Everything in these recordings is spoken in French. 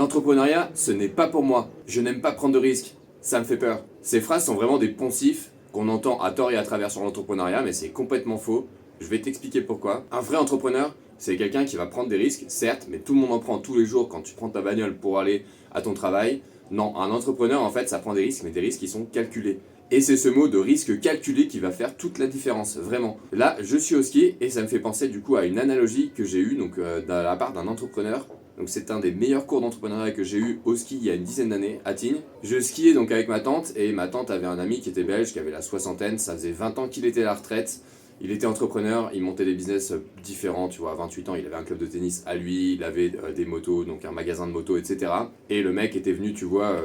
L'entrepreneuriat, ce n'est pas pour moi. Je n'aime pas prendre de risques. Ça me fait peur. Ces phrases sont vraiment des poncifs qu'on entend à tort et à travers sur l'entrepreneuriat, mais c'est complètement faux. Je vais t'expliquer pourquoi. Un vrai entrepreneur, c'est quelqu'un qui va prendre des risques, certes, mais tout le monde en prend tous les jours quand tu prends ta bagnole pour aller à ton travail. Non, un entrepreneur, en fait, ça prend des risques, mais des risques qui sont calculés. Et c'est ce mot de risque calculé qui va faire toute la différence, vraiment. Là, je suis au ski et ça me fait penser du coup à une analogie que j'ai eue de la part d'un entrepreneur. Donc c'est un des meilleurs cours d'entrepreneuriat que j'ai eu au ski il y a une dizaine d'années à Tignes. Je skiais donc avec ma tante et ma tante avait un ami qui était belge, qui avait la soixantaine, ça faisait 20 ans qu'il était à la retraite. Il était entrepreneur, il montait des business différents, tu vois, à 28 ans, il avait un club de tennis à lui, il avait des motos, donc un magasin de motos, etc. Et le mec était venu, tu vois,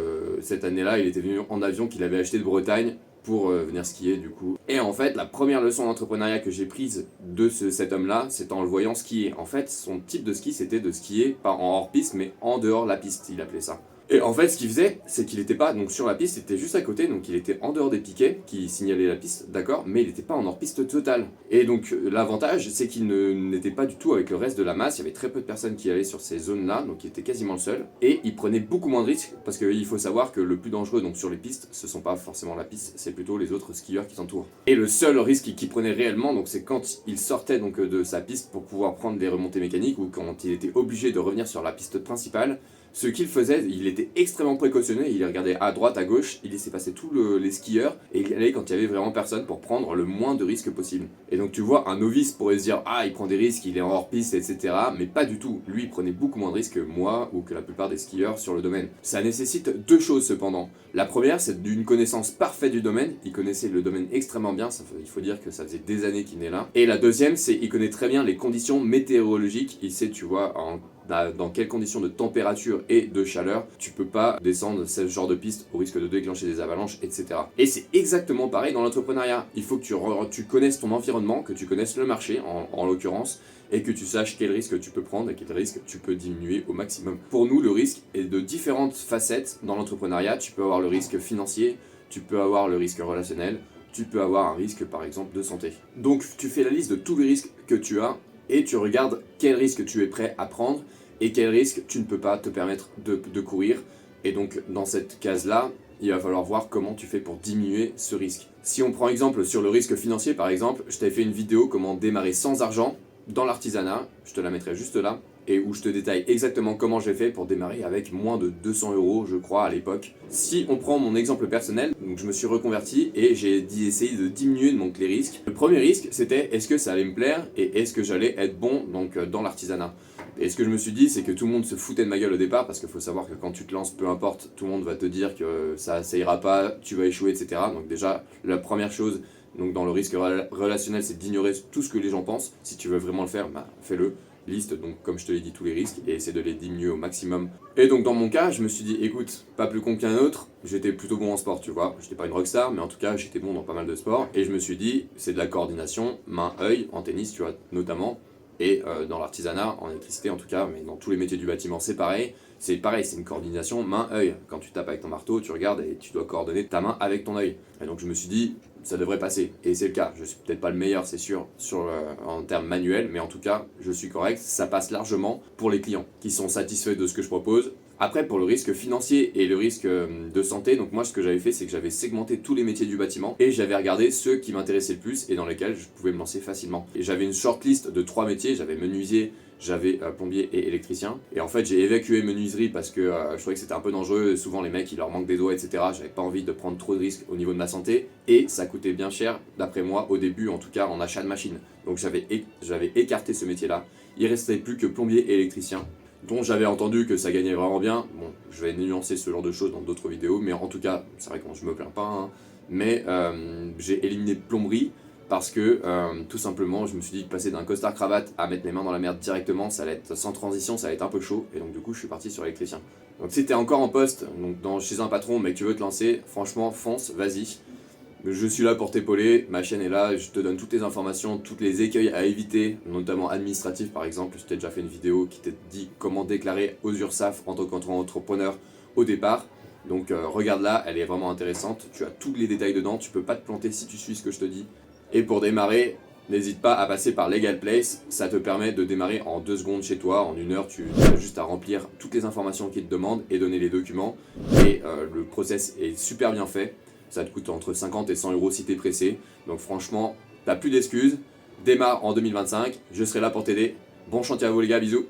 cette année-là, il était venu en avion qu'il avait acheté de Bretagne pour venir skier du coup. Et en fait, la première leçon d'entrepreneuriat que j'ai prise de cet homme-là, c'est en le voyant skier. En fait, son type de ski, c'était de skier, pas en hors-piste, mais en dehors de la piste, il appelait ça. Et en fait, ce qu'il faisait, c'est qu'il n'était pas donc sur la piste, il était juste à côté, donc il était en dehors des piquets qui signalaient la piste, d'accord, mais il n'était pas en hors-piste totale. Et donc l'avantage, c'est qu'il n'était pas du tout avec le reste de la masse, il y avait très peu de personnes qui allaient sur ces zones-là, donc il était quasiment le seul, et il prenait beaucoup moins de risques, parce qu'il faut savoir que le plus dangereux donc sur les pistes, ce sont pas forcément la piste, c'est plutôt les autres skieurs qui t'entourent. Et le seul risque qu'il prenait réellement, donc c'est quand il sortait donc de sa piste pour pouvoir prendre des remontées mécaniques, ou quand il était obligé de revenir sur la piste principale. Ce qu'il faisait, il était extrêmement précautionneux, il regardait à droite, à gauche, il laissait passer tous les skieurs et il allait quand il y avait vraiment personne pour prendre le moins de risques possible. Et donc tu vois, un novice pourrait se dire ah il prend des risques, il est en hors-piste, etc. Mais pas du tout. Lui il prenait beaucoup moins de risques que moi ou que la plupart des skieurs sur le domaine. Ça nécessite deux choses cependant. La première c'est d'une connaissance parfaite du domaine, il connaissait le domaine extrêmement bien, il faut dire que ça faisait des années qu'il est là. Et la deuxième c'est qu'il connaît très bien les conditions météorologiques, il sait tu vois dans quelles conditions de température et de chaleur tu peux pas descendre ce genre de piste au risque de déclencher des avalanches, etc. Et c'est exactement pareil dans l'entrepreneuriat. Il faut que tu connaisses ton environnement, que tu connaisses le marché en l'occurrence, et que tu saches quel risque tu peux prendre et quel risque tu peux diminuer au maximum. Pour nous, le risque est de différentes facettes dans l'entrepreneuriat. Tu peux avoir le risque financier, tu peux avoir le risque relationnel, tu peux avoir un risque par exemple de santé. Donc tu fais la liste de tous les risques que tu as et tu regardes quel risque tu es prêt à prendre et quel risque tu ne peux pas te permettre de courir. Et donc dans cette case-là, il va falloir voir comment tu fais pour diminuer ce risque. Si on prend exemple sur le risque financier par exemple, je t'avais fait une vidéo comment démarrer sans argent dans l'artisanat, je te la mettrai juste là, et où je te détaille exactement comment j'ai fait pour démarrer avec moins de 200 € je crois à l'époque. Si on prend mon exemple personnel, donc je me suis reconverti et j'ai essayé de diminuer donc les risques. Le premier risque c'était est-ce que ça allait me plaire et est-ce que j'allais être bon donc dans l'artisanat. Et ce que je me suis dit, c'est que tout le monde se foutait de ma gueule au départ, parce qu'il faut savoir que quand tu te lances, peu importe, tout le monde va te dire que ça ira pas, tu vas échouer, etc. Donc déjà, la première chose, donc dans le risque relationnel, c'est d'ignorer tout ce que les gens pensent. Si tu veux vraiment le faire, bah, fais-le. Liste, donc comme je te l'ai dit, tous les risques, et essaie de les diminuer au maximum. Et donc dans mon cas, je me suis dit, écoute, pas plus con qu'un autre, j'étais plutôt bon en sport, tu vois. J'étais pas une rockstar, mais en tout cas, j'étais bon dans pas mal de sports. Et je me suis dit, c'est de la coordination, main-œil, en tennis, tu vois, notamment. Et dans l'artisanat, en électricité en tout cas, mais dans tous les métiers du bâtiment c'est pareil, c'est une coordination main-œil. Quand tu tapes avec ton marteau, tu regardes et tu dois coordonner ta main avec ton œil. Et donc je me suis dit, ça devrait passer. Et c'est le cas. Je suis peut-être pas le meilleur, c'est sûr, en termes manuels, mais en tout cas, je suis correct. Ça passe largement pour les clients qui sont satisfaits de ce que je propose. Après, pour le risque financier et le risque de santé, donc moi ce que j'avais fait, c'est que j'avais segmenté tous les métiers du bâtiment et j'avais regardé ceux qui m'intéressaient le plus et dans lesquels je pouvais me lancer facilement. Et j'avais une shortlist de 3 métiers, j'avais menuisier, j'avais plombier et électricien. Et en fait, j'ai évacué menuiserie parce que je trouvais que c'était un peu dangereux. Souvent, les mecs, il leur manque des doigts, etc. J'avais pas envie de prendre trop de risques au niveau de ma santé. Et ça coûtait bien cher, d'après moi, au début, en tout cas, en achat de machines. Donc j'avais écarté ce métier-là. Il restait plus que plombier et électricien, dont j'avais entendu que ça gagnait vraiment bien. Bon, je vais nuancer ce genre de choses dans d'autres vidéos, mais en tout cas, c'est vrai que je me plains pas, hein. Mais j'ai éliminé plomberie parce que tout simplement, je me suis dit que passer d'un costard cravate à mettre les mains dans la merde directement, ça allait être sans transition, ça allait être un peu chaud, et donc du coup, je suis parti sur l'électricien. Donc si t'es encore en poste, donc chez un patron, mais que tu veux te lancer, franchement, fonce, vas-y. Je suis là pour t'épauler, ma chaîne est là, je te donne toutes les informations, tous les écueils à éviter, notamment administratifs par exemple. Je t'ai déjà fait une vidéo qui te dit comment déclarer aux URSSAF en tant qu'entrepreneur au départ. Donc regarde-la, elle est vraiment intéressante, tu as tous les détails dedans, tu peux pas te planter si tu suis ce que je te dis. Et pour démarrer, n'hésite pas à passer par Legal Place, ça te permet de démarrer en 2 secondes chez toi, en 1 heure, tu as juste à remplir toutes les informations qu'ils te demandent et donner les documents. Et le process est super bien fait, ça te coûte entre 50 et 100 euros si t'es pressé. Donc franchement, t'as plus d'excuses, démarre en 2025, je serai là pour t'aider. Bon chantier à vous les gars, bisous.